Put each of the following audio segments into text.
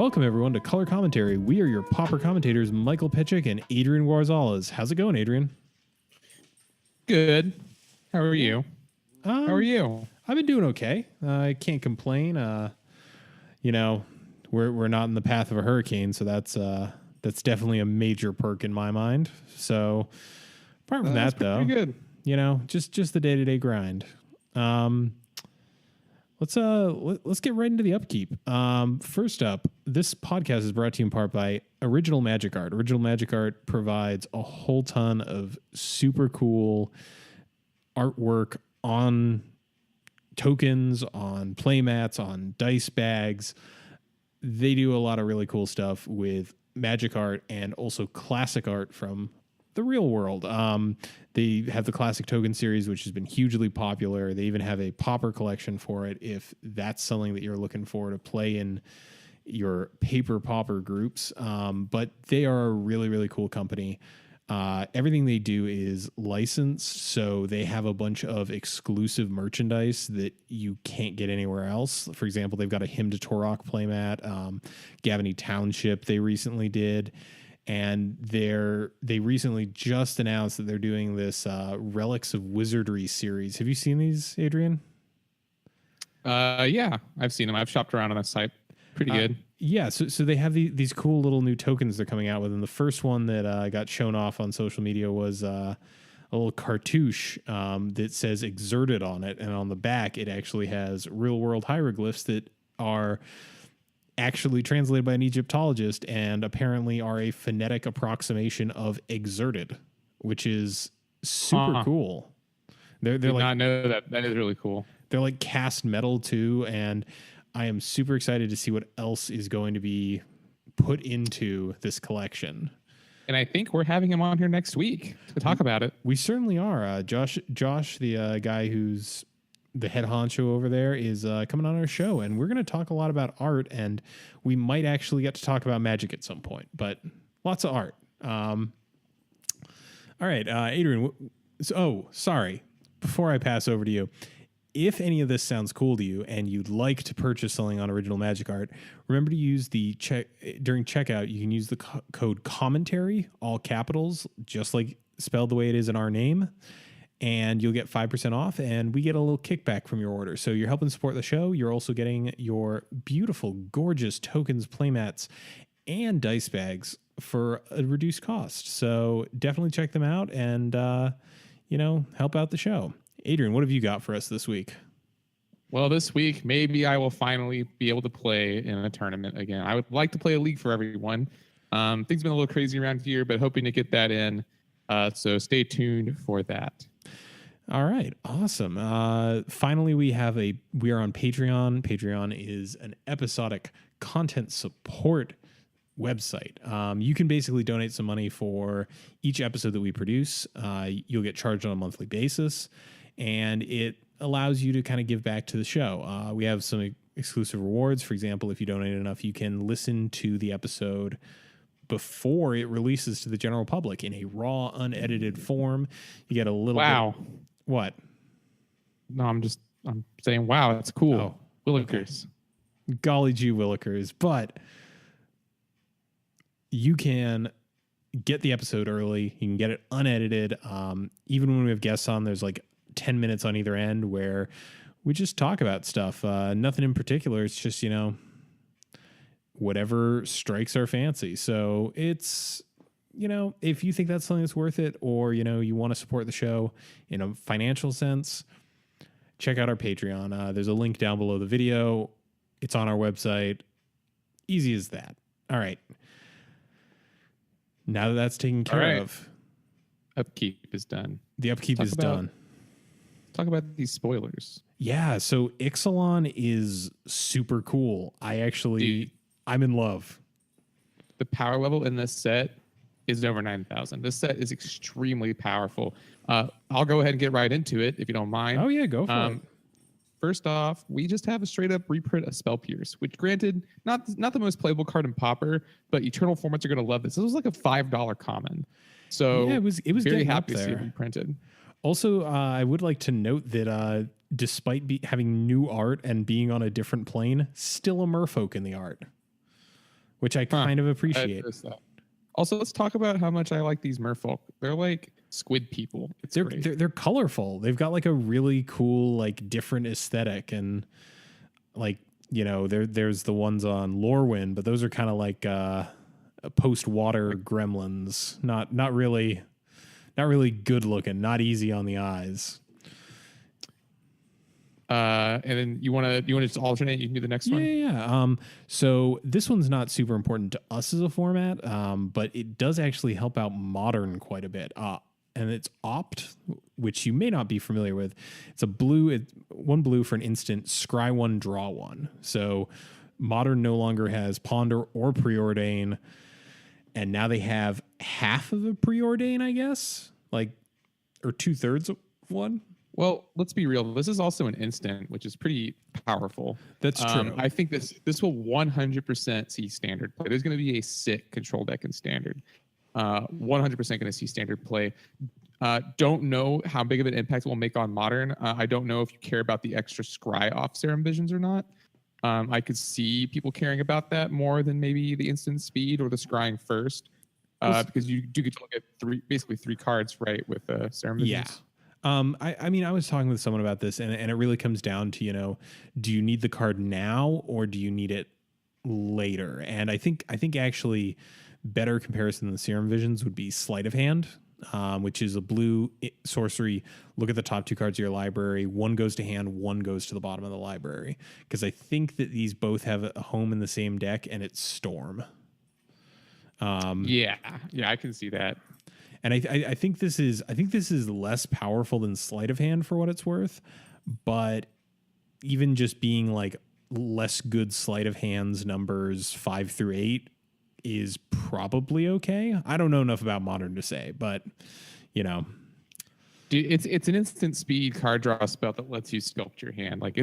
Welcome, everyone, to Color Commentary. We are your pauper commentators, Michael Petchick and Adrian Warzales. How's it going, Adrian? Good. How are you? How are you? I've been doing okay. I can't complain. We're not in the path of a hurricane, so that's definitely a major perk in my mind. So apart from that, though, good. Just the day-to-day grind. Let's get right into the upkeep. First up, this podcast is brought to you in part by Original Magic Art. Original Magic Art provides a whole ton of super cool artwork on tokens, on playmats, on dice bags. They do a lot of really cool stuff with magic art and also classic art from the real world. They have the classic token series, which has been hugely popular. They even have a pauper collection for it if that's something that you're looking for to play in your paper pauper groups. But they are a really, really cool company. Everything they do is licensed, so they have a bunch of exclusive merchandise that you can't get anywhere else. For example, they've got a Hymn to Torok playmat, Gavany Township they recently did. And they recently just announced that they're doing this Relics of Wizardry series. Have you seen these, Adrian? Yeah, I've seen them. I've shopped around on that site. Pretty good. Yeah, so they have these cool little new tokens they're coming out with. And the first one that got shown off on social media was a little cartouche that says Exerted on it. And on the back, it actually has real-world hieroglyphs that are actually translated by an Egyptologist and apparently are a phonetic approximation of exerted, which is super cool. They're Did like, not know that. That is really cool. They're like cast metal too, and I am super excited to see what else is going to be put into this collection. And I think we're having him on here next week to talk about it. We certainly are. Josh, the guy who's the head honcho over there, is coming on our show, and we're going to talk a lot about art, and we might actually get to talk about magic at some point, but lots of art. All right, Adrian. Sorry. Before I pass over to you, if any of this sounds cool to you and you'd like to purchase something on Original Magic Art, remember to use during checkout, you can use the code Commontary, all capitals, just like spelled the way it is in our name, and you'll get 5% off, and we get a little kickback from your order. So you're helping support the show. You're also getting your beautiful, gorgeous tokens, playmats, and dice bags for a reduced cost. So definitely check them out and, help out the show. Adrian, what have you got for us this week? Well, this week, maybe I will finally be able to play in a tournament again. I would like to play a league for everyone. Things have been a little crazy around here, but hoping to get that in. So stay tuned for that. All right. Awesome. Finally, we are on Patreon. Patreon is an episodic content support website. You can basically donate some money for each episode that we produce. You'll get charged on a monthly basis, and it allows you to kind of give back to the show. We have some exclusive rewards. For example, if you donate enough, you can listen to the episode before it releases to the general public in a raw, unedited form. You get a little bit. What? No, I'm saying, wow, that's cool. Oh, Willikers. Okay. Golly gee Willikers. But you can get the episode early. You can get it unedited. Even when we have guests on, there's like 10 minutes on either end where we just talk about stuff. Nothing in particular. It's just, whatever strikes our fancy. So it's, if you think that's something that's worth it, or, you want to support the show in a financial sense, check out our Patreon. There's a link down below the video. It's on our website. Easy as that. All right. Now that that's taken care of, upkeep is done. The upkeep is done. Talk about these spoilers. Yeah. So Ixalan is super cool. I'm in love. The power level in this set is over 9,000. This set is extremely powerful. I'll go ahead and get right into it if you don't mind. Oh yeah, go for it. First off, we just have a straight up reprint of Spell Pierce, which granted, not the most playable card in Pauper, but Eternal formats are going to love this. This was like a $5 common. So yeah, it was very happy to see it reprinted. Also, I would like to note that despite having new art and being on a different plane, still a merfolk in the art. which I kind of appreciate. Also, let's talk about how much I like these merfolk. They're like squid people. They're colorful. They've got like a really cool, like different aesthetic, and like, you know, there's the ones on Lorwyn, but those are kind of like post-water gremlins. Not really good looking. Not easy on the eyes. And then you want to just alternate? You can do the next one. Yeah. So this one's not super important to us as a format, but it does actually help out Modern quite a bit. And it's Opt, which you may not be familiar with. It's a blue, one blue for an instant, scry one, draw one. So Modern no longer has Ponder or Preordain, and now they have half of a Preordain, I guess, like, or 2/3 of one. Well, let's be real. This is also an instant, which is pretty powerful. That's true. I think this will 100% see standard play. There's going to be a sick control deck in standard. 100% going to see standard play. Don't know how big of an impact it will make on Modern. I don't know if you care about the extra scry off Serum Visions or not. I could see people caring about that more than maybe the instant speed or the scrying first, because you do get to look at basically three cards, right, with Serum Visions. Yeah. I mean, I was talking with someone about this, and it really comes down to, you know, do you need the card now or do you need it later? And I think actually better comparison than the Serum Visions would be Sleight of Hand, which is a blue sorcery. Look at the top two cards of your library. One goes to hand, one goes to the bottom of the library. Because I think that these both have a home in the same deck, and it's Storm. Yeah, I can see that. And I think this is less powerful than Sleight of Hand for what it's worth, but even just being like less good Sleight of Hands numbers 5 through 8 is probably okay. I don't know enough about Modern to say, but you know, dude, it's an instant speed card draw spell that lets you sculpt your hand. Like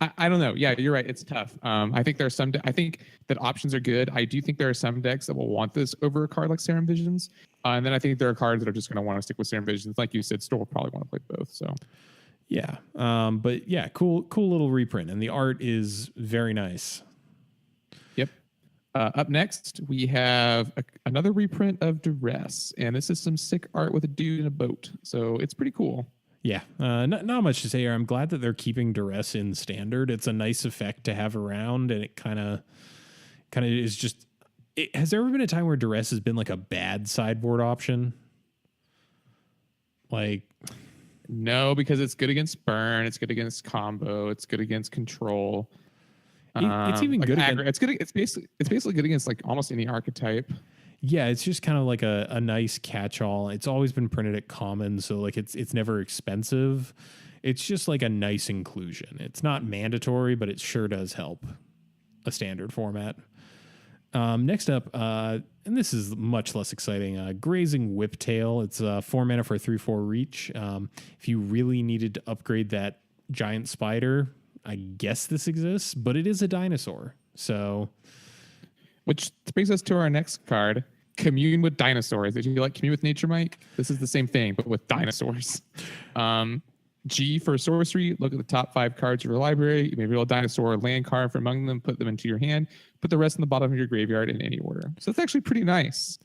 I don't know. Yeah, you're right. It's tough. I think there's I think that options are good. I do think there are some decks that will want this over a card like Serum Visions. And then I think there are cards that are just going to want to stick with Serum Visions. Like you said, Store will probably want to play both. So yeah. But yeah, cool little reprint. And the art is very nice. Yep. Up next, we have another reprint of Duress. And this is some sick art with a dude in a boat. So it's pretty cool. Yeah. Not much to say here. I'm glad that they're keeping Duress in standard. It's a nice effect to have around, and it kind of is just... Has there ever been a time where Duress has been like a bad sideboard option? Like, no, because it's good against burn, it's good against combo, it's good against control. It's even like good. It's good. It's basically good against like almost any archetype. Yeah, it's just kind of like a nice catch-all. It's always been printed at common, so like it's never expensive. It's just like a nice inclusion. It's not mandatory, but it sure does help a standard format. Next up, and this is much less exciting, Grazing Whiptail. It's 4 mana for a 3/4 reach. If you really needed to upgrade that giant spider, I guess this exists, but it is a dinosaur. So, which brings us to our next card, Commune with Dinosaurs. Did you like Commune with Nature, Mike? This is the same thing, but with dinosaurs. G for sorcery. Look at the top 5 cards of your library. You may reveal a dinosaur or land card from among them, put them into your hand, put the rest in the bottom of your graveyard in any order. So it's actually pretty nice.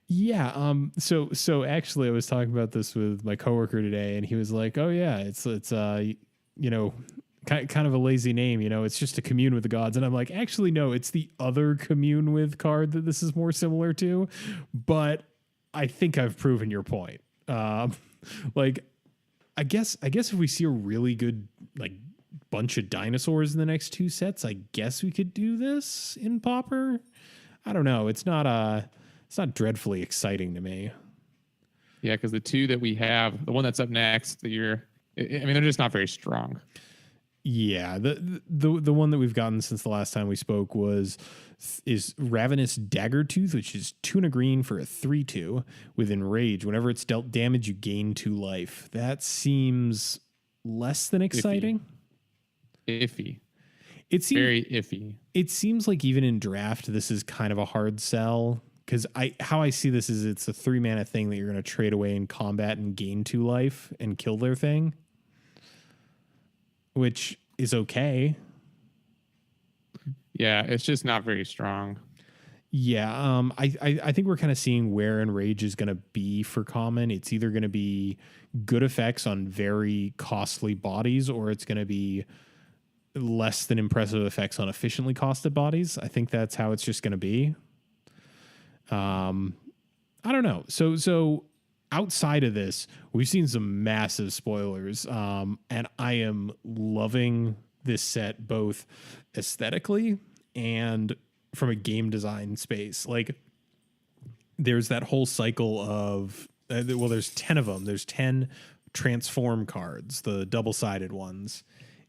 Yeah. So actually I was talking about this with my coworker today, and he was like, oh yeah, it's you know, kind of a lazy name, you know, it's just to commune with the gods. And I'm like, actually, no, it's the other commune with card that this is more similar to, but I think I've proven your point. Like, I guess if we see a really good like bunch of dinosaurs in the next 2 sets, I guess we could do this in Pauper. I don't know. It's not dreadfully exciting to me. Yeah, because the 2 that we have, the one that's up next, they're just not very strong. Yeah, the one that we've gotten since the last time we spoke is Ravenous Daggertooth, which is 2 and a green for a 3/2 with Enrage. Whenever it's dealt damage, you gain 2 life. That seems less than exciting. Iffy. It seems very iffy. It seems like even in draft, this is kind of a hard sell, because how I see this is it's a 3 mana thing that you're going to trade away in combat and gain 2 life and kill their thing, which is okay. Yeah, it's just not very strong. Yeah, I think we're kind of seeing where Enrage is going to be for common. It's either going to be good effects on very costly bodies, or it's going to be less than impressive effects on efficiently costed bodies. I think that's how it's just going to be. I don't know. So outside of this, we've seen some massive spoilers, and I am loving this set both aesthetically and from a game design space. Like, there's that whole cycle of well, there's 10 of them. There's 10 transform cards, the double-sided ones,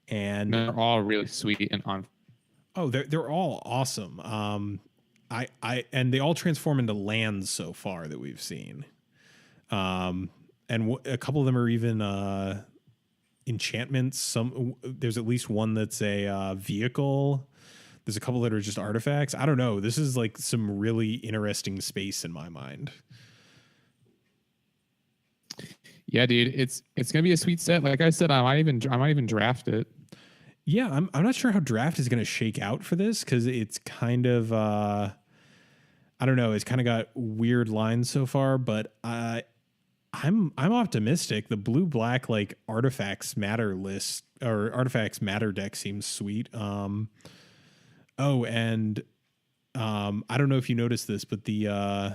and They're all really sweet and on. oh, they're all awesome. And they all transform into lands so far that we've seen. And a couple of them are even enchantments. There's at least one that's a vehicle. There's a couple that are just artifacts. I don't know. This is like some really interesting space in my mind. Yeah, dude, it's gonna be a sweet set. Like I said, I might even draft it. Yeah, I'm not sure how draft is going to shake out for this, because it's kind of I don't know. It's kind of got weird lines so far, but I'm optimistic. The blue black like artifacts matter list or artifacts matter deck seems sweet. Oh, and I don't know if you noticed this, but the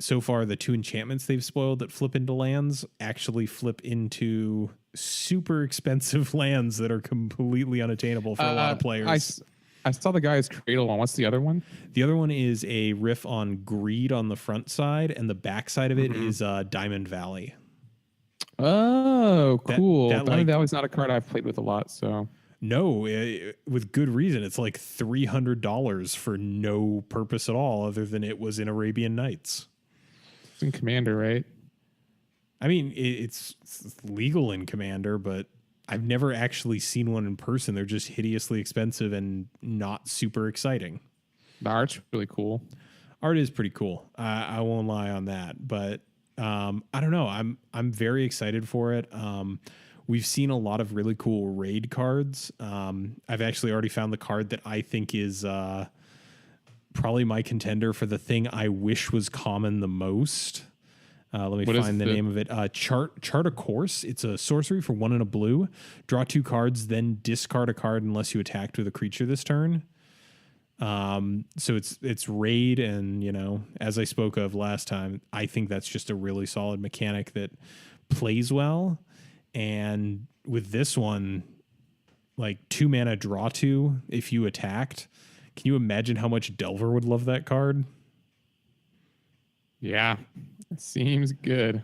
so far the 2 enchantments they've spoiled that flip into lands actually flip into super expensive lands that are completely unattainable for a lot of players. I saw the guy's cradle one. What's the other one? The other one is a riff on greed on the front side, and the back side of it is Diamond Valley. Oh, cool. Diamond Valley's not a card I've played with a lot, so. No, with good reason. It's like $300 for no purpose at all, other than it was in Arabian Nights. It's in Commander, right? I mean, it's legal in Commander, but I've never actually seen one in person. They're just hideously expensive and not super exciting. The art's really cool. Art is pretty cool. I won't lie on that, but I don't know. I'm very excited for it. We've seen a lot of really cool raid cards. I've actually already found the card that I think is probably my contender for the thing I wish was common the most. Let me find the name of it. Chart a Course. It's a sorcery for 1 and a blue. Draw 2 cards, then discard a card unless you attacked with a creature this turn. So it's raid, and you know, as I spoke of last time, I think that's just a really solid mechanic that plays well. And with this one, like 2 mana, draw 2 if you attacked. Can you imagine how much Delver would love that card? Yeah, it seems good.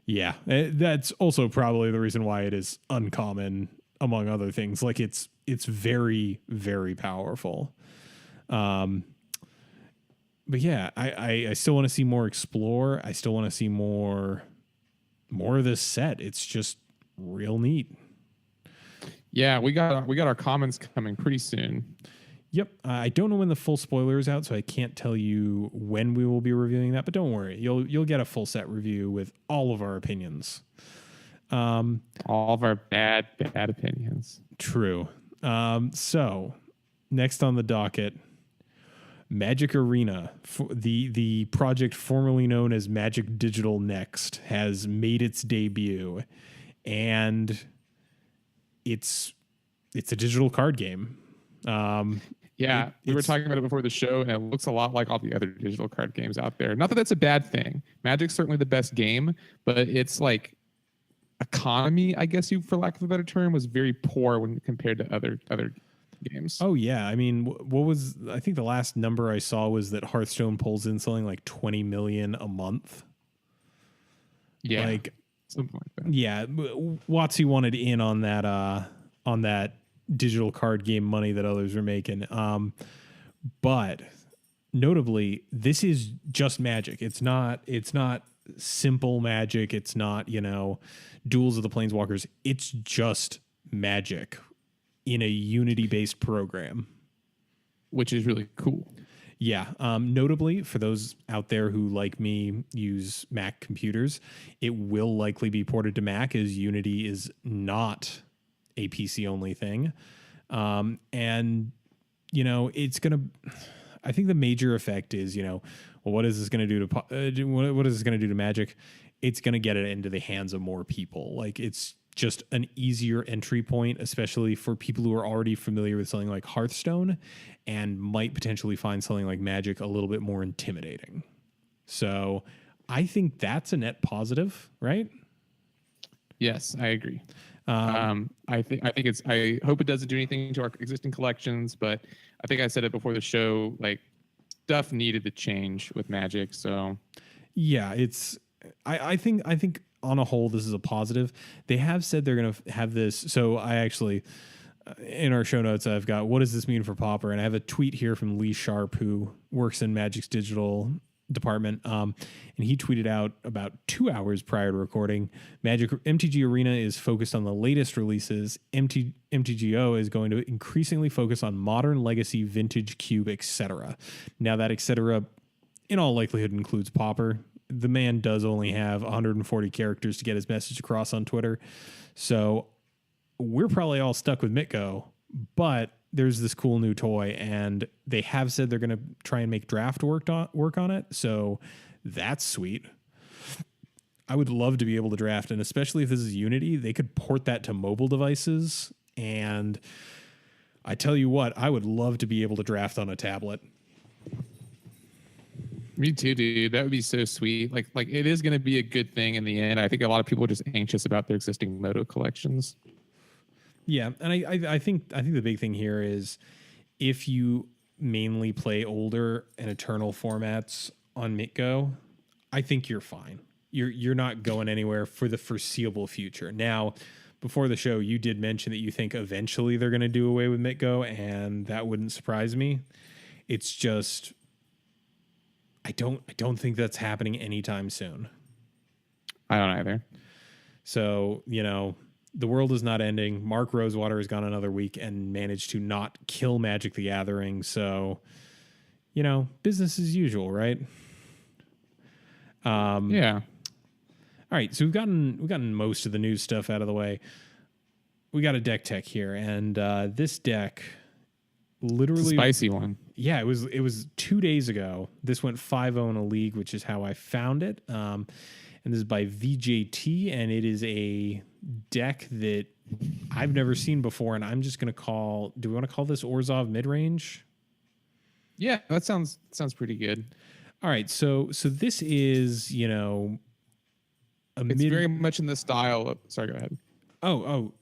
Yeah, that's also probably the reason why it is uncommon, among other things. Like it's very, very powerful. But yeah, I still want to see more explore. I still want to see more of this set. It's just real neat. Yeah, we got our commons coming pretty soon. Yep. I don't know when the full spoiler is out, so I can't tell you when we will be reviewing that, but don't worry. You'll get a full set review with all of our opinions. All of our bad opinions. True. So next on the docket, Magic Arena, the project formerly known as Magic Digital Next, has made its debut, and it's a digital card game. Yeah, we were talking about it before the show, and it looks a lot like all the other digital card games out there. Not that that's a bad thing. Magic's certainly the best game, but it's like economy, I guess, for lack of a better term, was very poor when compared to other games. Oh yeah, I mean, I think the last number I saw was that Hearthstone pulls in something like 20 million a month. Yeah, like something like that. Yeah, WotC wanted in on that digital card game money that others were making. But notably, this is just Magic. It's not simple Magic. It's not, Duels of the Planeswalkers. It's just Magic in a Unity-based program, which is really cool. Yeah. Notably, for those out there who, like me, use Mac computers, it will likely be ported to Mac, as Unity is not a PC only thing. And it's going to, I think the major effect is, well, what is this going to do to what is this going to do to Magic? It's going to get it into the hands of more people. Like, it's just an easier entry point, especially for people who are already familiar with something like Hearthstone and might potentially find something like Magic a little bit more intimidating. So I think that's a net positive, right? Yes, I agree. I think I hope it doesn't do anything to our existing collections, but I think I said it before the show, like, stuff needed to change with Magic. So yeah, I think on a whole, this is a positive. They have said they're going to have this. So I actually, in our show notes, I've got, what does this mean for Pauper? And I have a tweet here from Lee Sharp, who works in Magic's digital department. And he tweeted out about 2 hours prior to recording, MTG Arena is focused on the latest releases. MTGO is going to increasingly focus on modern, legacy, vintage, cube, etc. Now that etc. in all likelihood includes Pauper. The man does only have 140 characters to get his message across on Twitter. So we're probably all stuck with Mitgo, but there's this cool new toy, and they have said they're going to try and make draft work on it. So that's sweet. I would love to be able to draft, and especially if this is Unity, they could port that to mobile devices. And I tell you what, I would love to be able to draft on a tablet. Me too, dude. That would be so sweet. Like it is going to be a good thing in the end. I think a lot of people are just anxious about their existing Moto collections. Yeah, and I think the big thing here is if you mainly play older and Eternal formats on Mitgo, I think you're fine. You're not going anywhere for the foreseeable future. Now, before the show, you did mention that you think eventually they're going to do away with Mitgo, and that wouldn't surprise me. It's just I don't think that's happening anytime soon. I don't either. So, the world is not ending. Mark Rosewater has gone another week and managed to not kill Magic the Gathering. So, business as usual, right? Yeah. All right. So we've gotten most of the news stuff out of the way. We got a deck tech here, and this deck literally it's a spicy one. Yeah, it was 2 days ago. This went 5-0 in a league, which is how I found it. And this is by VJT, and it is a deck that I've never seen before, and I'm just going to call... Do we want to call this Orzhov midrange? Yeah, that sounds pretty good. All right, so this is, it's very much in the style of... Sorry, go ahead. No.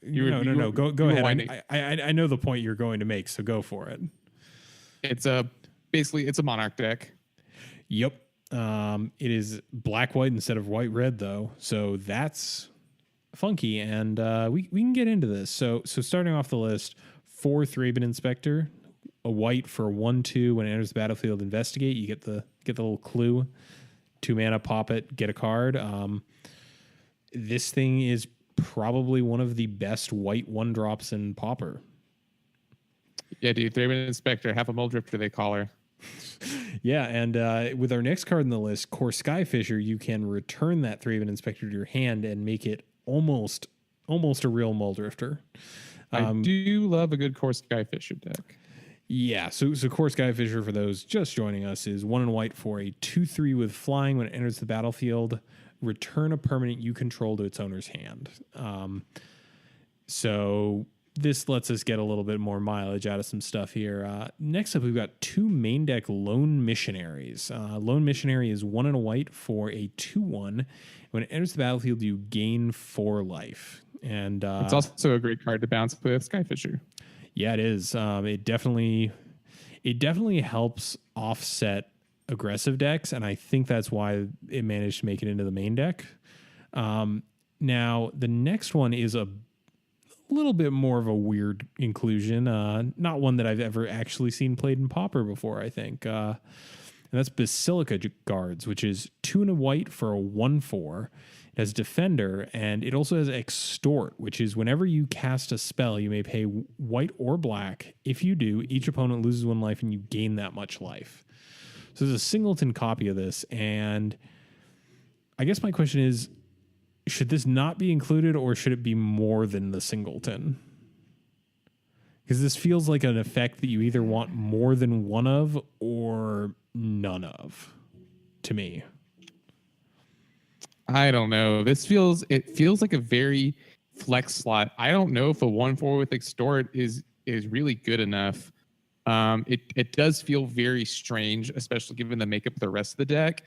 Go ahead. I know the point you're going to make, so go for it. It's basically a Monarch deck. Yep. It is black-white instead of white-red, though, so that's funky, and we can get into this. So starting off the list, 4 Thraben Inspector, a white for 1/2. When it enters the battlefield, investigate. You get the little clue. 2 mana, pop it, get a card. This thing is probably one of the best white 1-drops in Pauper. Yeah, dude, Thraben Inspector, half a Muldrifter, they call her. Yeah, and with our next card in the list, Core Skyfisher, you can return that Thraben Inspector to your hand and make it almost a real Muldrifter. I do love a good Core Skyfisher deck. Yeah, so Core Skyfisher, for those just joining us, is 1 and white for a 2/3 with flying. When it enters the battlefield, return a permanent you control to its owner's hand. So this lets us get a little bit more mileage out of some stuff here. Next up, we've got 2 main deck Lone Missionaries. Lone Missionary is 1 and a white for a 2/1. When it enters the battlefield, you gain 4 life. And it's also a great card to bounce with Skyfisher. Yeah, it is. It definitely helps offset aggressive decks, and I think that's why it managed to make it into the main deck. Now, the next one is a little bit more of a weird inclusion, not one that I've ever actually seen played in Pauper before, I think. And that's Basilica Guards, which is 2 and a white for a 1/4. It has Defender, and it also has Extort, which is whenever you cast a spell, you may pay white or black. If you do, each opponent loses 1 life, and you gain that much life. So there's a singleton copy of this, and I guess my question is, should this not be included, or should it be more than the singleton? Because this feels like an effect that you either want more than one of or none of, to me. I don't know. It feels like a very flex slot. I don't know if a 1/4 with extort is really good enough. It does feel very strange, especially given the makeup of the rest of the deck.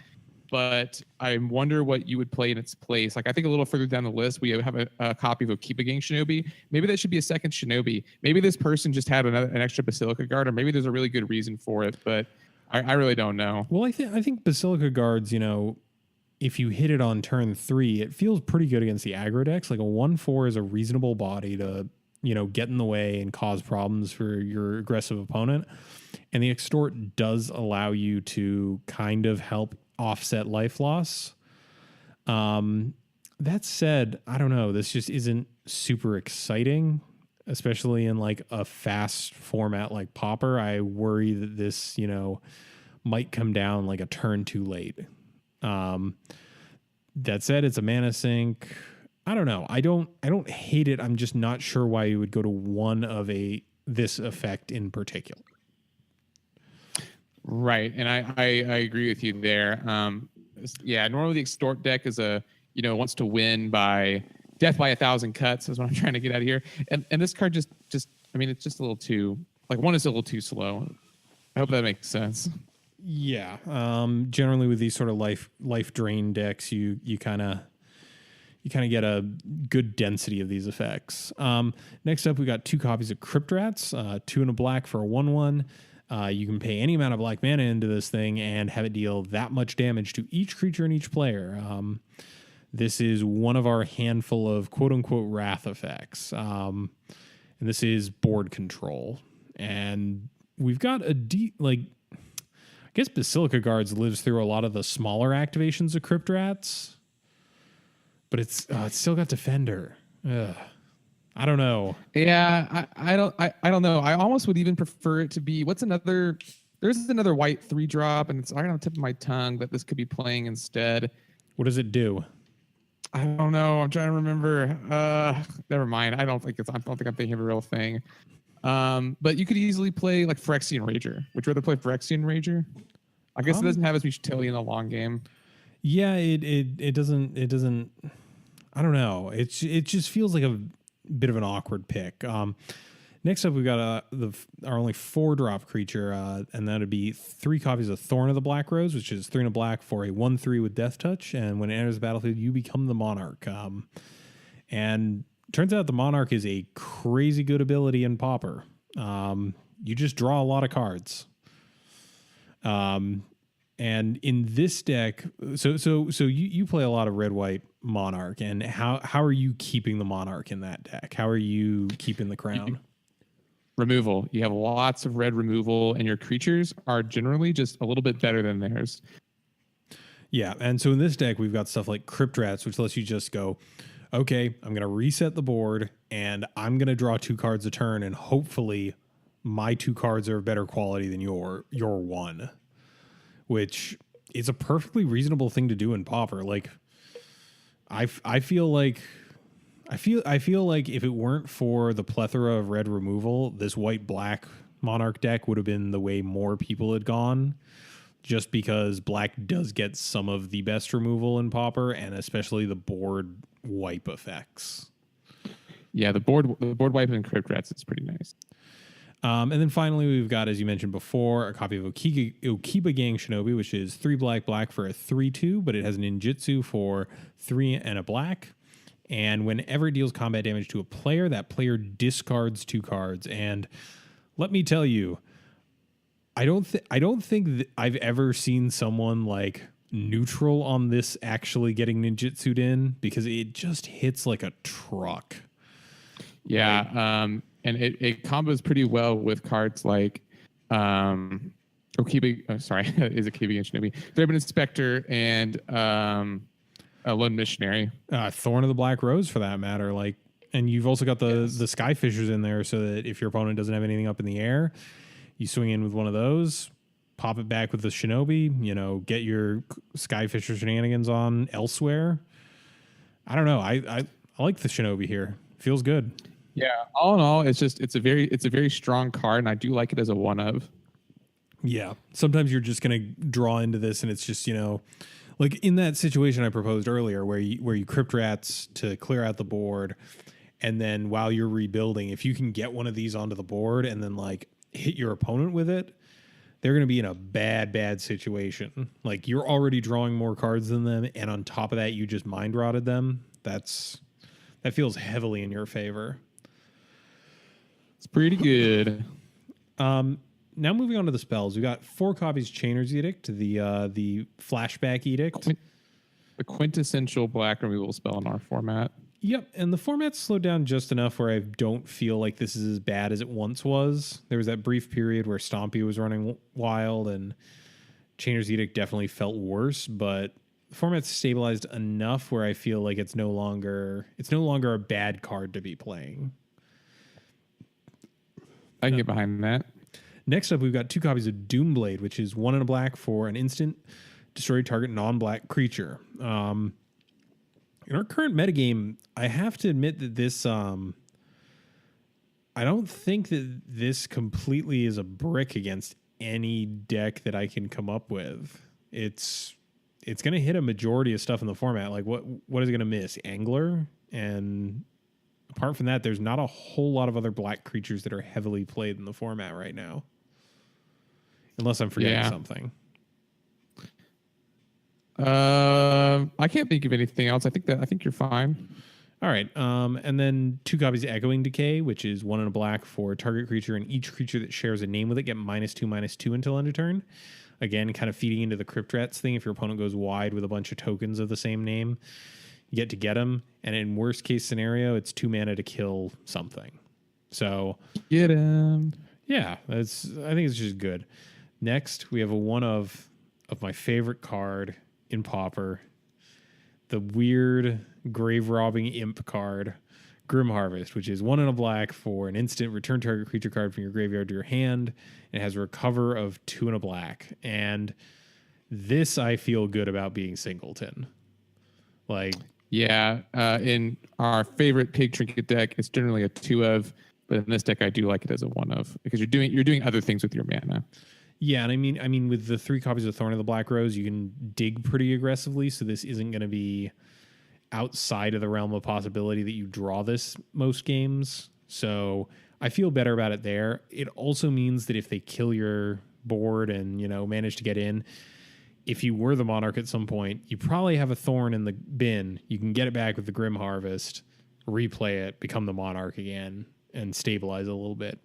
But I wonder what you would play in its place. Like I think a little further down the list, we have a copy of Keep a Gang Shinobi. Maybe that should be a second Shinobi. Maybe this person just had an extra Basilica Guard, or maybe there's a really good reason for it. But I really don't know. Well, I think Basilica Guards, if you hit it on turn 3, it feels pretty good against the aggro decks. Like a 1/4 is a reasonable body to, get in the way and cause problems for your aggressive opponent. And the extort does allow you to kind of help offset life loss. That said, I don't know. This just isn't super exciting, especially in like a fast format like Pauper. I worry that this, might come down like a turn too late. That said, it's a mana sink. I don't know. I don't hate it. I'm just not sure why you would go to one of this effect in particular. Right, and I agree with you there. Normally the extort deck is wants to win by death by 1,000 cuts is what I'm trying to get out of here. And this card just it's just a little too one is a little too slow. I hope that makes sense. Yeah. Generally with these sort of life drain decks, you kind of get a good density of these effects. Next up, we got 2 copies of Crypt Rats, 2 and a black for a 1/1. You can pay any amount of black mana into this thing and have it deal that much damage to each creature and each player. This is one of our handful of quote unquote wrath effects. And this is board control. And we've got I guess Basilica Guards lives through a lot of the smaller activations of Crypt Rats, but it's still got Defender. Ugh. I don't know. Yeah, I don't know. I almost would even prefer it to be there's another white 3-drop, and it's right on the tip of my tongue that this could be playing instead. What does it do? I don't know. I'm trying to remember. Never mind. I don't think I'm thinking of a real thing. But you could easily play like Phyrexian Rager. Would you rather play Phyrexian Rager? I guess it doesn't have as much utility in the long game. Yeah, it doesn't. I don't know. It just feels like a bit of an awkward pick. Next up, we've got our only 4-drop creature, and that would be 3 copies of Thorn of the Black Rose, which is 3 and a black for a 1/3 with Death Touch. And when it enters the battlefield, you become the Monarch. And turns out the Monarch is a crazy good ability in Pauper. You just draw a lot of cards. And in this deck, so you play a lot of red-white Monarch, and how are you keeping the Monarch in that deck? How are you keeping the crown? Removal. You have lots of red removal, and your creatures are generally just a little bit better than theirs. Yeah, and so in this deck, we've got stuff like Crypt Rats, which lets you just go, okay, I'm going to reset the board, and I'm going to draw 2 cards a turn, and hopefully my 2 cards are of better quality than your 1, which is a perfectly reasonable thing to do in Pauper. Like, I feel like if it weren't for the plethora of red removal, this white-black Monarch deck would have been the way more people had gone, just because black does get some of the best removal in Pauper, and especially the board wipe effects. Yeah, the board wipe and Crypt Rats is pretty nice. And then finally, we've got, as you mentioned before, a copy of Okiba Gang Shinobi, which is 3 black for a 3/2, but it has an ninjutsu for 3 and a black. And whenever it deals combat damage to a player, that player discards 2 cards. And let me tell you, I don't think that I've ever seen someone like neutral on this actually getting ninjutsu'd in, because it just hits like a truck. Yeah, and it combos pretty well with cards like Okiba. Sorry, is Okiba Shinobi, Threadman Inspector, and a Lone Missionary, Thorn of the Black Rose, for that matter. Like, and you've also got the Skyfishers in there, so that if your opponent doesn't have anything up in the air, you swing in with one of those, pop it back with the Shinobi. Get your Skyfisher shenanigans on elsewhere. I don't know. I like the Shinobi here. Feels good. Yeah. All in all, it's a very strong card, and I do like it as a one of. Yeah. Sometimes you're just going to draw into this and it's just, like in that situation I proposed earlier where you crypt rats to clear out the board, and then while you're rebuilding, if you can get one of these onto the board and then like hit your opponent with it, they're going to be in a bad situation. Like you're already drawing more cards than them, and on top of that you just mind rotted them. That feels heavily in your favor. It's pretty good. Now moving on to the spells, we got 4 copies Chainer's Edict, the flashback edict, The quintessential black removal spell in our format. Yep, and the format's slowed down just enough where I don't feel like this is as bad as it once was. There was that brief period where Stompy was running wild, and Chainer's Edict definitely felt worse, but the format's stabilized enough where I feel like it's no longer a bad card to be playing. I can get behind that. Next up, we've got 2 copies of Doomblade, which is 1 and a black for an instant destroy target non-black creature. In our current metagame, I have to admit that this, I don't think that this completely is a brick against any deck that I can come up with. It's going to hit a majority of stuff in the format. Like what is it going to miss? Angler? And apart from that, there's not a whole lot of other black creatures that are heavily played in the format right now. Unless I'm forgetting something. I can't think of anything else. I think you're fine. All right. And then 2 copies of Echoing Decay, which is 1 and a black for target creature, and each creature that shares a name with it get -2/-2 until end of turn. Again, kind of feeding into the Crypt Rats thing. If your opponent goes wide with a bunch of tokens of the same name, you get them. And in worst case scenario, it's 2 mana to kill something. So get him. Yeah, I think it's just good. Next, we have a one of my favorite card in Pauper, the weird grave robbing imp card, Grim Harvest, which is 1 and a black for an instant return target creature card from your graveyard to your hand. It has a recover of 2 and a black. And this I feel good about being singleton. Like, yeah, in our favorite pig trinket deck, it's generally a 2 of, but in this deck I do like it as a 1 of because you're doing other things with your mana. Yeah, and I mean, with the 3 copies of Thorn of the Black Rose, you can dig pretty aggressively, so this isn't going to be outside of the realm of possibility that you draw this most games. So I feel better about it there. It also means that if they kill your board and, manage to get in, if you were the Monarch at some point, you probably have a Thorn in the bin. You can get it back with the Grim Harvest, replay it, become the Monarch again, and stabilize it a little bit.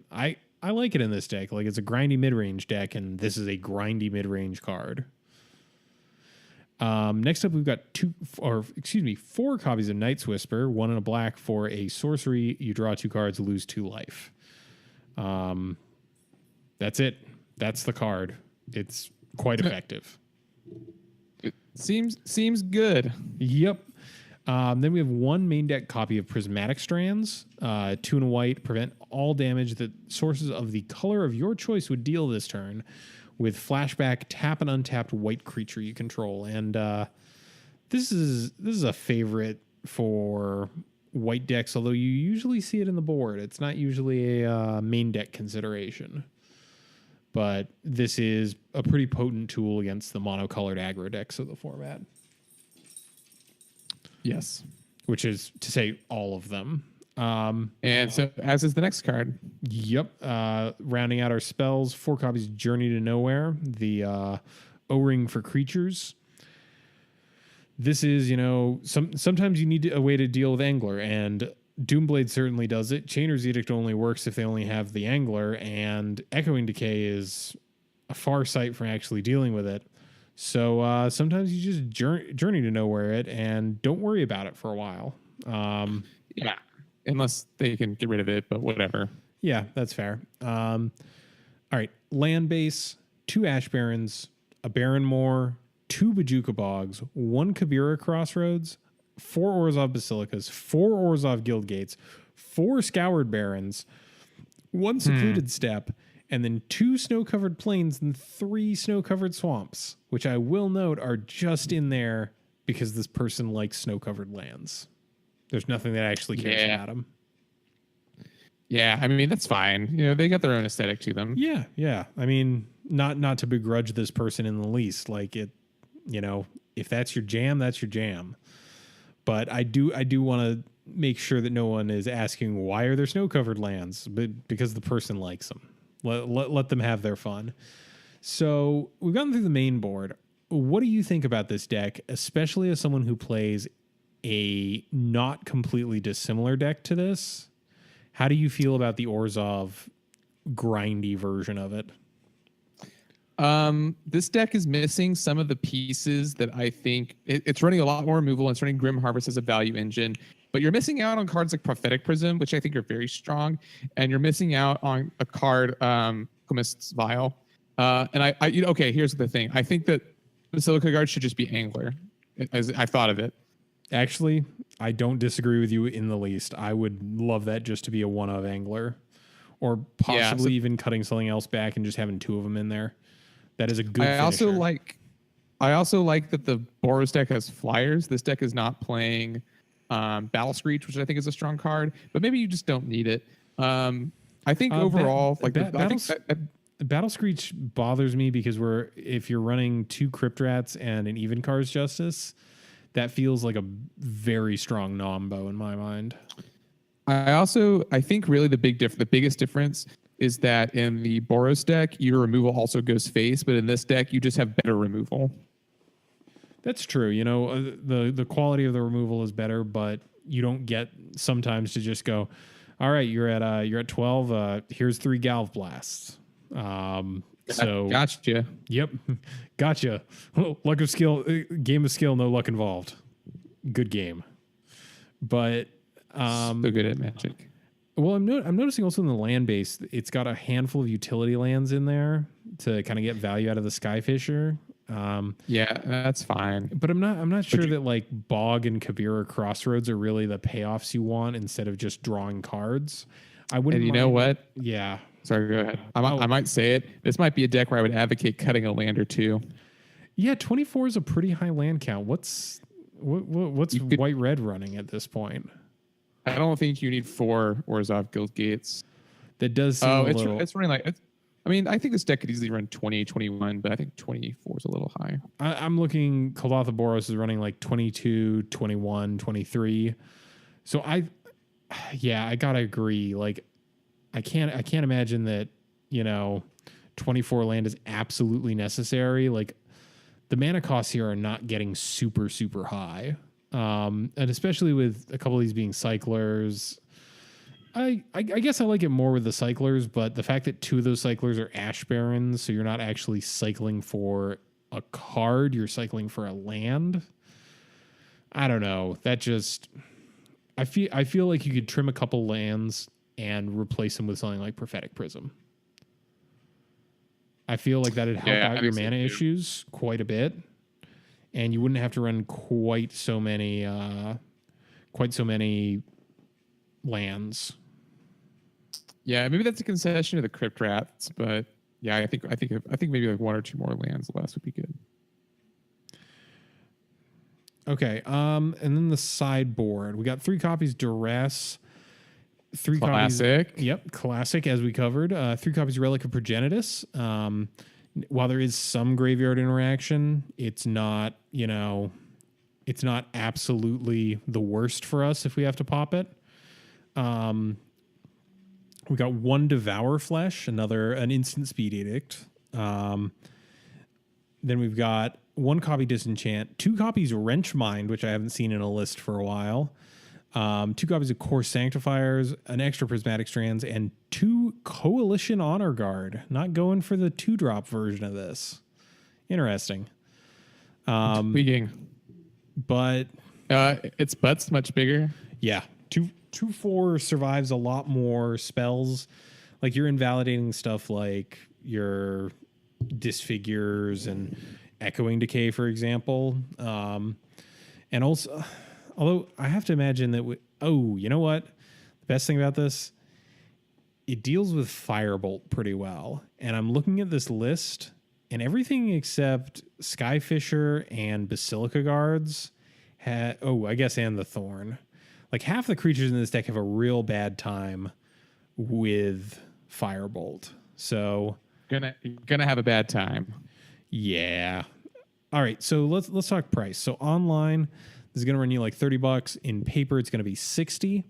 I like it in this deck. Like, it's a grindy mid-range deck, and this is a grindy mid-range card. Next up, we've got 4 copies of Night's Whisper, 1 and a black for a sorcery. You draw 2 cards, lose 2 life. That's it. That's the card. It's quite effective. It seems good. Yep. Then we have 1 main deck copy of Prismatic Strands, 2 and a white, prevent all damage that sources of the color of your choice would deal this turn, with flashback, tap an untapped white creature you control. And this is a favorite for white decks, although you usually see it in the board. It's not usually a main deck consideration. But this is a pretty potent tool against the monocolored aggro decks of the format. Yes. Which is to say all of them. And so, as is the next card. Yep. Rounding out our spells, 4 copies of Journey to Nowhere, the O-Ring for creatures. This is, sometimes you need a way to deal with Angler, and Doomblade certainly does it. Chainer's Edict only works if they only have the Angler, and Echoing Decay is a far sight from actually dealing with it. So sometimes you just journey to nowhere it and don't worry about it for a while. Yeah, unless they can get rid of it, but whatever. Yeah, that's fair. All right, land base, 2 Ash Barrens, a Barrenmoor, 2 Bajuka Bogs, 1 Kabira Crossroads, 4 Orzhov Basilicas, 4 Orzhov Guild Gates, 4 Scoured Barrens, 1 Secluded Steppe, and then 2 snow-covered plains and 3 snow-covered swamps, which I will note are just in there because this person likes snow-covered lands. There's nothing that actually cares about them. Yeah, I mean that's fine. You know, they got their own aesthetic to them. Yeah. I mean, not to begrudge this person in the least. Like it, you know, if that's your jam, that's your jam. But I do want to make sure that no one is asking why are there snow covered lands, but because the person likes them. Let them have their fun. So we've gotten through the main board. What do you think about this deck, especially as someone who plays a not completely dissimilar deck to this? How do you feel about the Orzhov grindy version of it? This deck is missing some of the pieces that I think it's running a lot more removal. And it's running Grim Harvest as a value engine, but you're missing out on cards like Prophetic Prism, which I think are very strong, and you're missing out on a card, Alchemist's Vial. And okay, here's the thing. I think that Basilica Guard should just be Angler, as I thought of it. Actually, I don't disagree with you in the least. I would love that just to be a one of Angler, or possibly even cutting something else back and just having two of them in there. That is a good finisher. I also like that the Boros deck has flyers. This deck is not playing Battle Screech, which I think is a strong card, but maybe you just don't need it. I think overall, Battle Screech bothers me because if you're running two Crypt Rats and an Even Car's Justice, that feels like a very strong Nombo in my mind. I think really the biggest difference is that in the Boros deck, your removal also goes face, but in this deck, you just have better removal. That's true. You know, the quality of the removal is better, but you don't get sometimes to just go, all right, you're at 12. Here's 3 Galv Blasts. So gotcha. Yep, gotcha. Luck of skill, game of skill, no luck involved. Good game, but so good at Magic. Well, I'm noticing also in the land base, it's got a handful of utility lands in there to kind of get value out of the Skyfisher. Yeah, that's fine. But I'm not sure that like Bog and Kabira Crossroads are really the payoffs you want instead of just drawing cards. I wouldn't. And you know what? Yeah. Sorry, go ahead. I might say it. This might be a deck where I would advocate cutting a land or two. Yeah, 24 is a pretty high land count. What's White Red running at this point? I don't think you need 4 Orzhov Guild Gates. That does seem it's running like. I think this deck could easily run 20, 21, but I think 24 is a little high. I'm looking. Koldatha Boros is running like 22, 21, 23. So I gotta agree. Like, I can't imagine that 24 land is absolutely necessary. Like, the mana costs here are not getting super super high, and especially with a couple of these being cyclers. I guess I like it more with the cyclers, but the fact that 2 of those cyclers are Ash Barrens, so you're not actually cycling for a card, you're cycling for a land. I don't know. That just I feel like you could trim a couple lands and replace them with something like Prophetic Prism. I feel like that'd help out your mana issues quite a bit, and you wouldn't have to run quite so many lands. Yeah, maybe that's a concession to the Crypt Rats, but yeah, I think maybe like 1 or 2 more lands less would be good. Okay, and then the sideboard. We got 3 copies Duress, 3 classic. Copies. Yep, classic as we covered. 3 copies Relic of Progenitus. While there is some graveyard interaction, it's not absolutely the worst for us if we have to pop it. We got 1 Devour Flesh, an instant speed edict. Then we've got 1 copy Disenchant, 2 copies Wrench Mind, which I haven't seen in a list for a while. 2 copies of Core Sanctifiers, an extra Prismatic Strands, and 2 Coalition Honor Guard. Not going for the 2-drop version of this. Interesting. Tweaking. But its butt's much bigger. Yeah. 2/4 survives a lot more spells. Like, you're invalidating stuff like your Disfigures and Echoing Decay, for example. And also, although I have to imagine that you know what? The best thing about this, it deals with Firebolt pretty well. And I'm looking at this list, and everything except Skyfisher and Basilica Guards and the Thorn. Like, half the creatures in this deck have a real bad time with Firebolt. So Gonna have a bad time. yeah. All right, so let's talk price. So online, this is going to run you like $30. In paper, it's going to be 60.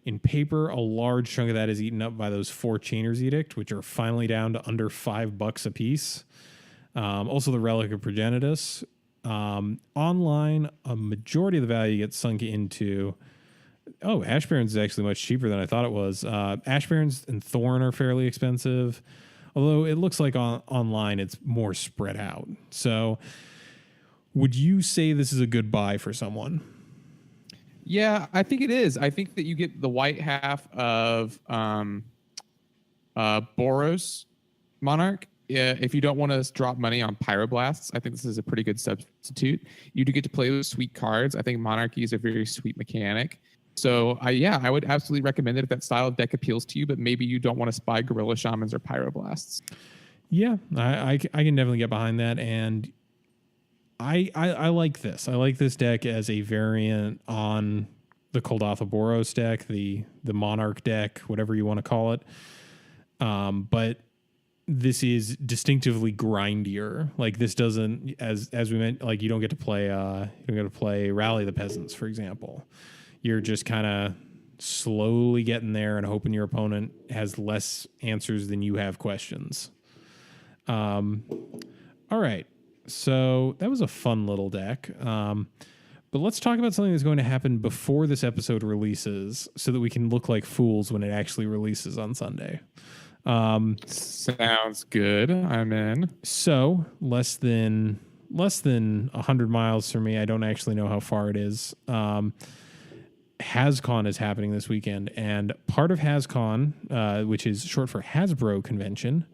In paper, a large chunk of that is eaten up by those 4 Chainer's Edict, which are finally down to under $5 a piece. Also, the Relic of Progenitus. Online, a majority of the value gets sunk into. Oh, Ash Barrens is actually much cheaper than I thought it was. Ash Barrens and Thorn are fairly expensive, although it looks like online it's more spread out. So, would you say this is a good buy for someone? Yeah, I think it is. I think that you get the white half of Boros Monarch. If you don't want to drop money on Pyroblasts, I think this is a pretty good substitute. You do get to play those sweet cards. I think Monarchy is a very sweet mechanic. So, I would absolutely recommend it if that style of deck appeals to you, but maybe you don't want to spy Gorilla Shamans or Pyroblasts. Yeah, I can definitely get behind that, and I like this. I like this deck as a variant on the Kuldotha Boros deck, the Monarch deck, whatever you want to call it. But this is distinctively grindier. Like this doesn't, as we meant, like you don't get to play Rally the Peasants, for example. You're just kind of slowly getting there and hoping your opponent has less answers than you have questions. All right. So that was a fun little deck. But let's talk about something that's going to happen before this episode releases so that we can look like fools when it actually releases on Sunday. Sounds good. I'm in. So less than 100 miles from me. I don't actually know how far it is. HasCon is happening this weekend, and part of HasCon, which is short for Hasbro Convention,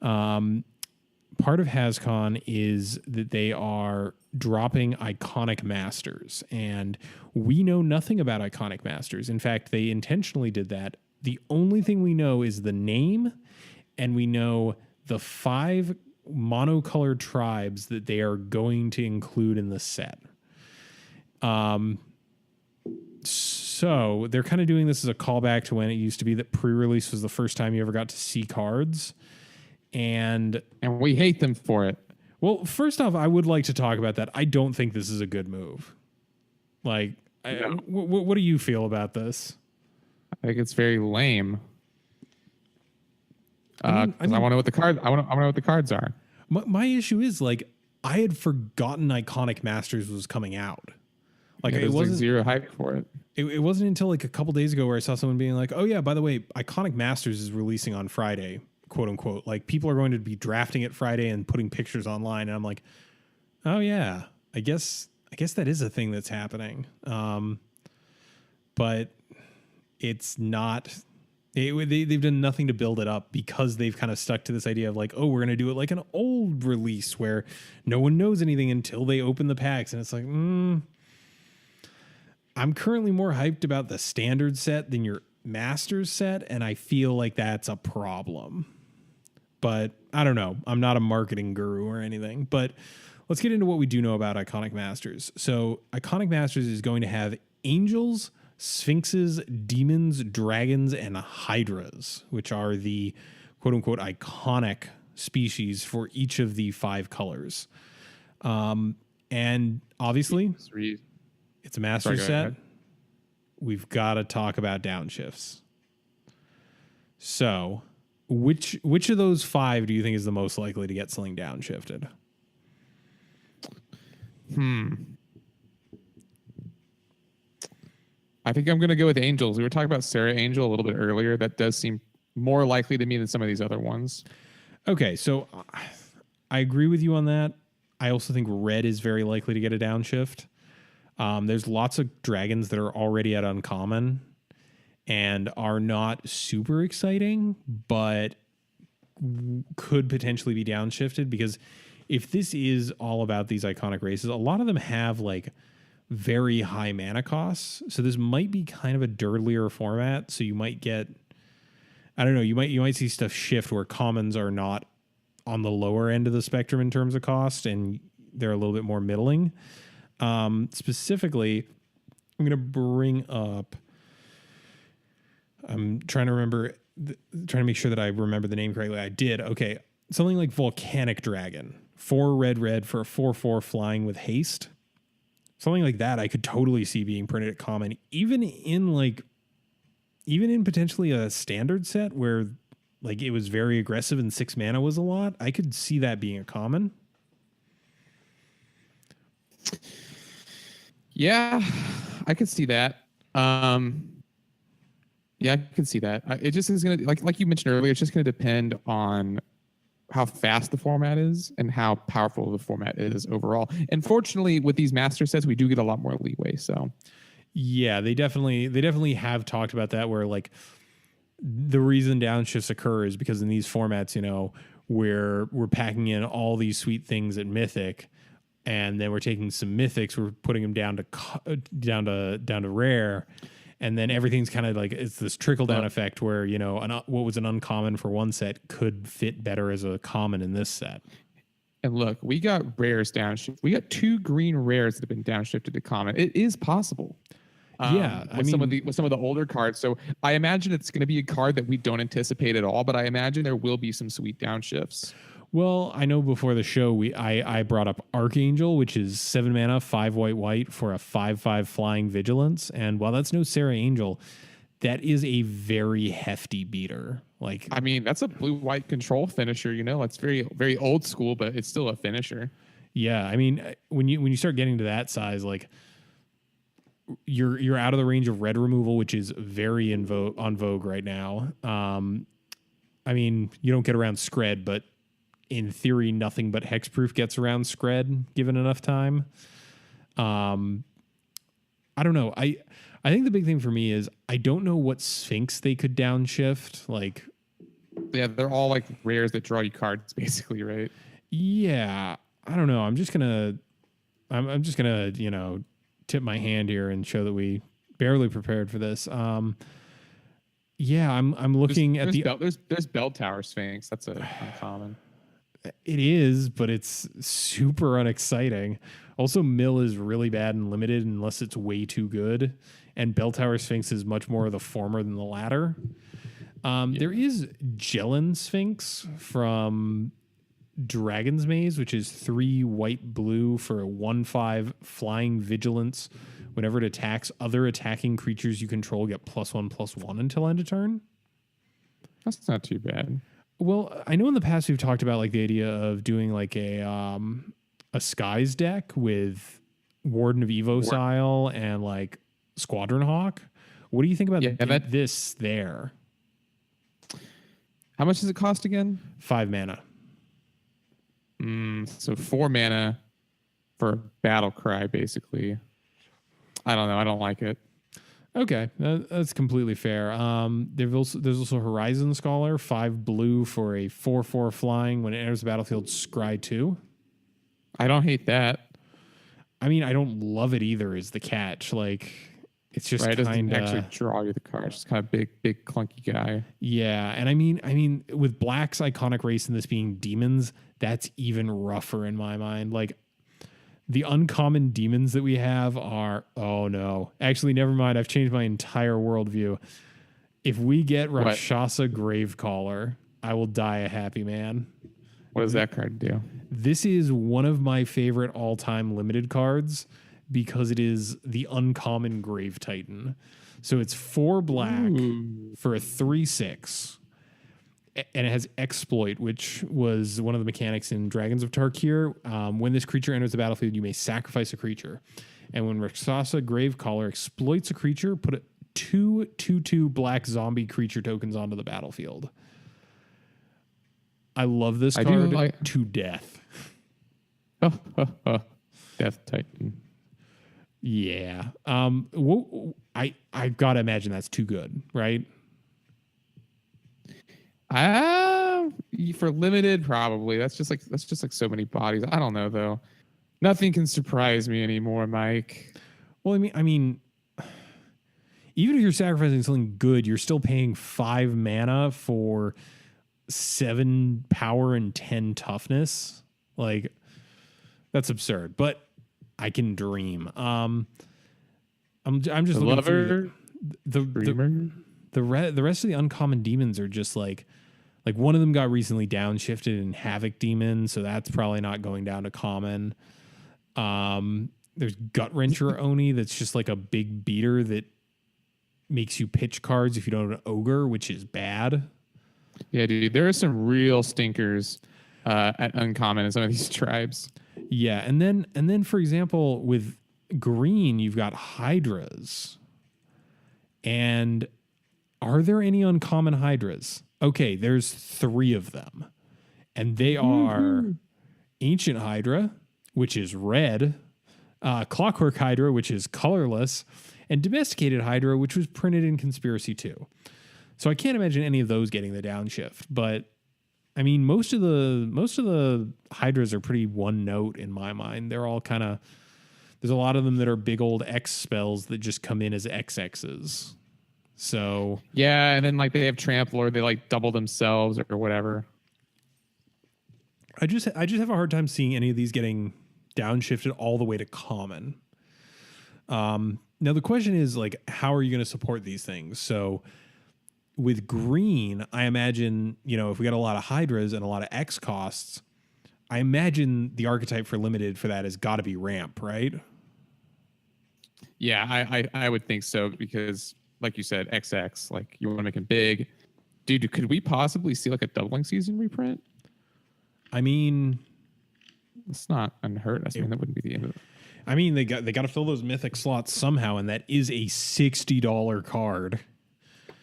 part of HasCon is that they are dropping Iconic Masters, and we know nothing about Iconic Masters. In fact, they intentionally did that. The only thing we know is the name, and we know the 5 monocolored tribes that they are going to include in the set. So they're kind of doing this as a callback to when it used to be that pre-release was the first time you ever got to see cards. And we hate them for it. Well, first off, I would like to talk about that. I don't think this is a good move. Like, No. What do you feel about this? I think it's very lame. I want to know what the cards. I want to know what the cards are. My issue is like I had forgotten Iconic Masters was coming out. Like it wasn't zero hype for it. It wasn't until like a couple days ago where I saw someone being like, "Oh yeah, by the way, Iconic Masters is releasing on Friday." "Quote unquote." Like people are going to be drafting it Friday and putting pictures online, and I'm like, "Oh yeah, I guess that is a thing that's happening." But it's not. They've done nothing to build it up because they've kind of stuck to this idea of like, oh, we're going to do it like an old release where no one knows anything until they open the packs, and it's like, I'm currently more hyped about the standard set than your Masters set, and I feel like that's a problem. But I don't know. I'm not a marketing guru or anything. But let's get into what we do know about Iconic Masters. So Iconic Masters is going to have angels, sphinxes, demons, dragons, and hydras, which are the quote-unquote iconic species for each of the 5 colors. And obviously, it's a master set. We've got to talk about downshifts. So, which of those 5 do you think is the most likely to get something downshifted? I think I'm going to go with Angels. We were talking about Sarah Angel a little bit earlier. That does seem more likely to me than some of these other ones. Okay, so I agree with you on that. I also think red is very likely to get a downshift. There's lots of dragons that are already at uncommon and are not super exciting, but could potentially be downshifted because if this is all about these iconic races, a lot of them have like very high mana costs. So this might be kind of a dirtlier format. So you might get, I don't know, you might see stuff shift where commons are not on the lower end of the spectrum in terms of cost and they're a little bit more middling. Specifically, I'm going to bring up, I'm trying to remember trying to make sure that I remember the name correctly. I did. Okay. Something like Volcanic Dragon. 4 red for a 4/4 flying with haste. Something like that I could totally see being printed at common, even in potentially a standard set where like it was very aggressive and 6 mana was a lot. I could see that being a common. Yeah, I could see that. Yeah, I can see that. It just is gonna like you mentioned earlier. It's just gonna depend on how fast the format is and how powerful the format is overall. And fortunately, with these master sets, we do get a lot more leeway. So, yeah, they definitely have talked about that. Where like the reason downshifts occur is because in these formats, we're packing in all these sweet things at Mythic, and then we're taking some Mythics, we're putting them down to rare. And then everything's kind of like it's this trickle down effect where what was an uncommon for one set could fit better as a common in this set. And look, we got rares downshifted. We got 2 green rares that have been downshifted to common. It is possible. With some of the older cards. So I imagine it's going to be a card that we don't anticipate at all. But I imagine there will be some sweet downshifts. Well, I know before the show I brought up Archangel, which is 7 mana, 5 white for a 5/5 flying vigilance. And while that's no Sarah Angel, that is a very hefty beater. Like, I mean, that's a blue-white control finisher. It's very very old school, but it's still a finisher. Yeah, I mean, when you start getting to that size, like you're out of the range of red removal, which is very on vogue right now. I mean, you don't get around Scred, but in theory, nothing but hexproof gets around Scred given enough time. I don't know. I think the big thing for me is I don't know what Sphinx they could downshift. Like, yeah, they're all like rares that draw you cards, basically, right? Yeah, I don't know. I'm just gonna tip my hand here and show that we barely prepared for this. Yeah, I'm looking at there's Bell Tower Sphinx. That's a uncommon. It is, but it's super unexciting. Also, Mill is really bad and limited unless it's way too good. And Bell Tower Sphinx is much more of the former than the latter. There is Jellin Sphinx from Dragon's Maze, which is 3 white-blue for a 1/5 flying vigilance. Whenever it attacks, other attacking creatures you control get +1/+1 until end of turn. That's not too bad. Well, I know in the past we've talked about like the idea of doing like a Skies deck with Warden of Evocile and like Squadron Hawk. What do you think about this there? How much does it cost again? 5 mana. So 4 mana for Battle Cry, basically. I don't know. I don't like it. Okay, that's completely fair. There's also Horizon Scholar, 5 blue for a 4/4 flying. When it enters the battlefield, scry 2. I don't hate that. I mean, I don't love it either. Is the catch? Like, it's just it doesn't actually draw you the cards. It's kind of big clunky guy. Yeah, and I mean, with Black's iconic race and this being demons, that's even rougher in my mind. Like, the uncommon demons that we have are, oh no. Actually, never mind. I've changed my entire worldview. If we get Rakshasa Gravecaller, I will die a happy man. What does that card do? This is one of my favorite all-time limited cards because it is the uncommon Grave Titan. So it's 4 black for a 3/6. And it has Exploit, which was one of the mechanics in Dragons of Tarkir. When this creature enters the battlefield, you may sacrifice a creature. And when Rakshasa Gravecaller exploits a creature, put 2/2 black zombie creature tokens onto the battlefield. I love this card to death. Death Titan. Yeah. I gotta imagine that's too good, right? For limited, probably. That's just like so many bodies. I don't know though. Nothing can surprise me anymore, Mike. Well, I mean, even if you're sacrificing something good, you're still paying 5 mana for 7 power and 10 toughness. Like, that's absurd. But I can dream. I'm just looking through the rest of the uncommon demons are just like one of them got recently downshifted in Havoc Demon, so that's probably not going down to common. There's Gut Wrencher Oni that's just like a big beater that makes you pitch cards if you don't have an ogre, which is bad. Yeah, dude, there are some real stinkers at uncommon in some of these tribes. Yeah, and then for example, with green, you've got Hydras. And are there any uncommon Hydras? Okay, there's 3 of them. And they are Ancient Hydra, which is red, Clockwork Hydra, which is colorless, and Domesticated Hydra, which was printed in Conspiracy 2. So I can't imagine any of those getting the downshift. But I mean, most of the Hydras are pretty one note in my mind. They're all kind of, there's a lot of them that are big old X spells that just come in as XXs. So yeah, and then like they have trample or they like double themselves or whatever. I just have a hard time seeing any of these getting downshifted all the way to common. Now the question is like, how are you going to support these things? So with green, I imagine, if we got a lot of Hydras and a lot of X costs, I imagine the archetype for limited for that has got to be ramp, right? Yeah, I would think so because, like you said, XX, like you want to make him big. Dude, could we possibly see like a doubling season reprint? I mean, it's not unheard. I mean, that wouldn't be the end of it. I mean, they got to fill those mythic slots somehow, and that is a $60 card.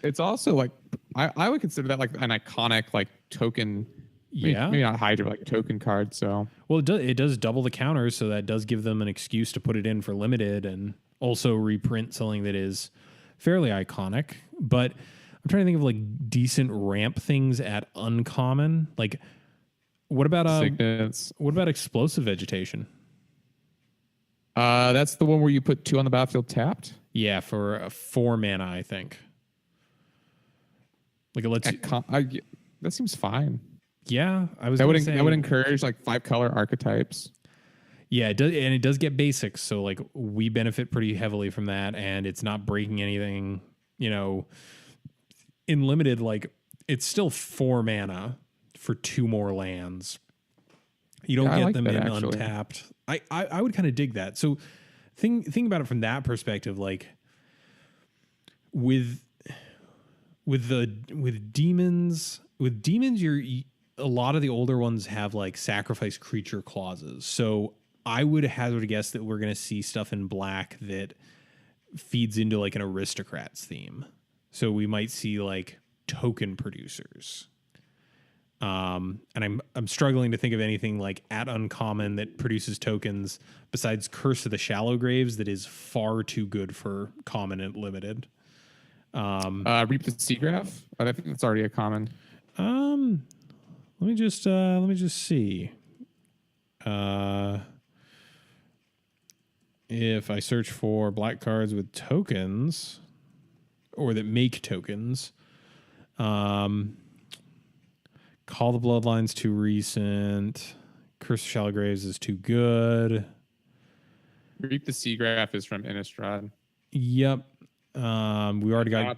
It's also like I would consider that like an iconic like token. Yeah, maybe not Hydra, but like token card. So well, it does double the counters, so that does give them an excuse to put it in for limited and also reprint something that is fairly iconic. But I'm trying to think of like decent ramp things at uncommon. Like, what about Signets. What about Explosive Vegetation? That's the one where you put 2 on the battlefield tapped. Yeah, for 4 mana, I think. Like it lets that seems fine. Yeah, I would encourage like 5 color archetypes. Yeah, it does, and it does get basics, so like we benefit pretty heavily from that, and it's not breaking anything. In limited, like it's still 4 mana for 2 more lands. You don't get them in untapped. I would kind of dig that. So think about it from that perspective, like with demons, a lot of the older ones have like sacrifice creature clauses. So I would hazard a guess that we're going to see stuff in black that feeds into like an aristocrats theme. So we might see like token producers. And I'm struggling to think of anything like at uncommon that produces tokens besides Curse of the Shallow Graves that is far too good for common and limited. Reap the Seagraph. I think that's already a common. Let me just see. If I search for black cards with tokens or that make tokens, Call the Bloodlines too recent. Curse of Shallow Graves is too good. Reap the Seagraph is from Innistrad. Yep. We already got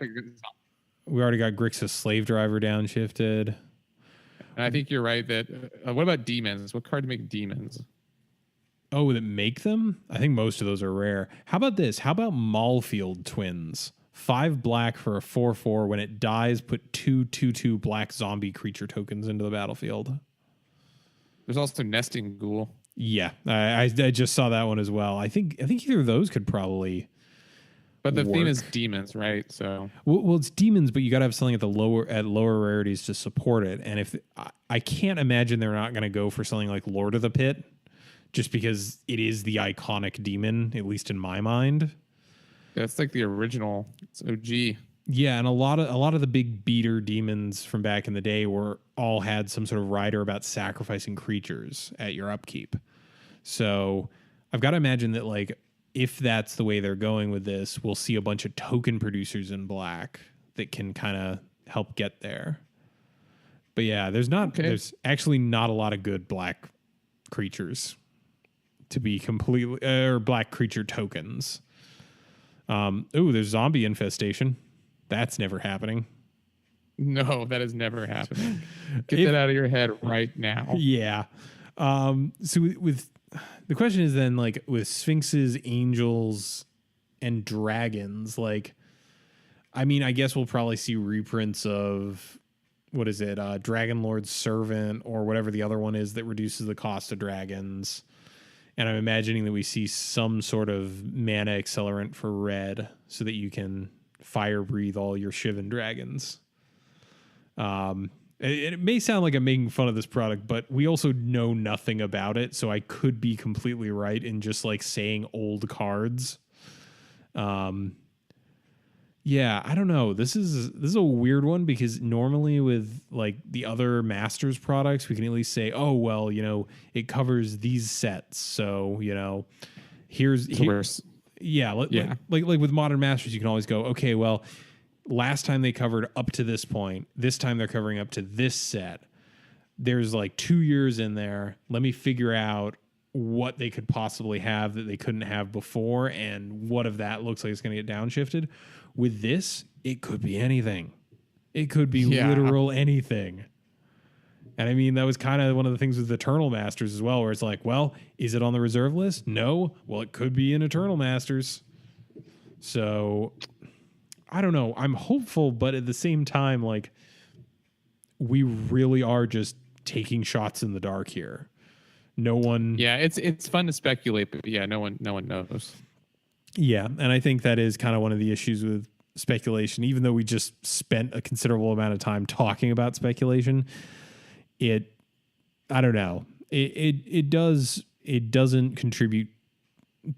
Grixis Slave Driver downshifted. And I think you're right that. What about demons? What card to make demons? Oh, that make them? I think most of those are rare. How about this? How about Maulfield Twins? 5 black for a 4/4. When it dies, put 2/2/2 black zombie creature tokens into the battlefield. There's also Nesting Ghoul. Yeah, I just saw that one as well. I think either of those could probably. But the theme is demons, right? So well, it's demons, but you got to have something at lower rarities to support it. And if I can't imagine they're not going to go for something like Lord of the Pit, just because it is the iconic demon, at least in my mind. That's like the original. It's OG. Yeah, and a lot of the big beater demons from back in the day all had some sort of rider about sacrificing creatures at your upkeep. So I've got to imagine that like if that's the way they're going with this, we'll see a bunch of token producers in black that can kind of help get there. But yeah, there's actually not a lot of good black creatures to be completely or black creature tokens. There's Zombie Infestation. That's never happening. No, that is never happening. Get that out of your head right now. Yeah. So with the question is then, like, with sphinxes, angels, and dragons, like, I mean, I guess we'll probably see reprints of, what is it, Dragon Lord's Servant, or whatever the other one is that reduces the cost of dragons. And I'm imagining that we see some sort of mana accelerant for red so that you can fire breathe all your Shivan dragons. It may sound like I'm making fun of this product, but we also know nothing about it, so I could be completely right in just like saying old cards. Yeah, I don't know. This is a weird one because normally with like the other Masters products, we can at least say, oh well, you know, it covers these sets, so you know, here's yeah, like with Modern Masters, you can always go, okay, well, last time they covered up to this point. This time they're covering up to this set. There's like 2 years in there. Let me figure out what they could possibly have that they couldn't have before, and what of that looks like it's going to get downshifted. With this, it could be anything. It could be literal anything. And I mean, that was kind of one of the things with Eternal Masters as well, where it's like, well, is it on the reserve list? No. Well, it could be in Eternal Masters. So I don't know. I'm hopeful, but at the same time, like, we really are just taking shots in the dark here. No one. Yeah, it's fun to speculate, but yeah, no one knows. Yeah, and I think that is kind of one of the issues with speculation. Even though we just spent a considerable amount of time talking about speculation, I don't know. It doesn't contribute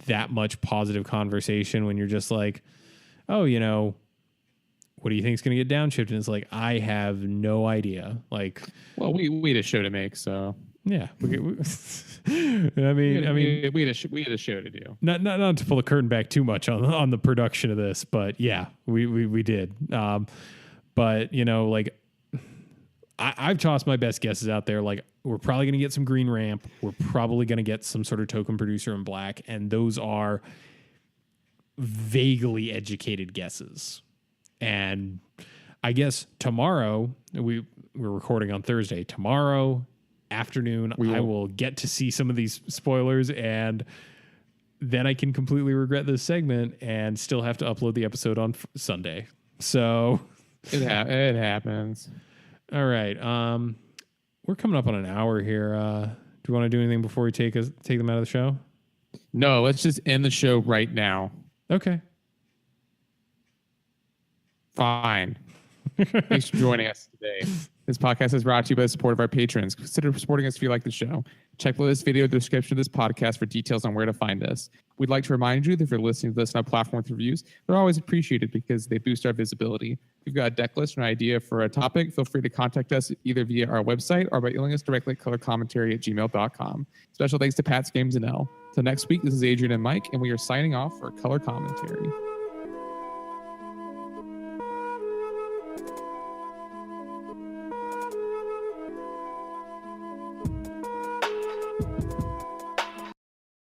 that much positive conversation when you're just like, oh, you know, what do you think is going to get downshifted? And it's like, I have no idea. Like, well, we had a show to make, so yeah. I mean, we had a show to do. Not to pull the curtain back too much on the production of this, but yeah, we did. But you know, like, I've tossed my best guesses out there. Like, we're probably going to get some green ramp. We're probably going to get some sort of token producer in black, and those are vaguely educated guesses. And I guess tomorrow, we're recording on Thursday. Tomorrow afternoon, I will get to see some of these spoilers, and then I can completely regret this segment and still have to upload the episode on Sunday. So it happens. All right. We're coming up on an hour here. Do you want to do anything before we take them out of the show? No, let's just end the show right now. Okay. Fine. Thanks for joining us today. This podcast is brought to you by the support of our patrons. Consider supporting us if you like the show. Check this video description of this podcast for details on where to find us. We'd like to remind you that if you're listening to this on a platform with reviews, they're always appreciated because they boost our visibility. If you've got a deck list or an idea for a topic, feel free to contact us either via our website or by emailing us directly at colorcommentary@gmail.com. Special thanks to Pat's Games and L. Till next week, this is Adrian and Mike, and we are signing off for Color Commentary.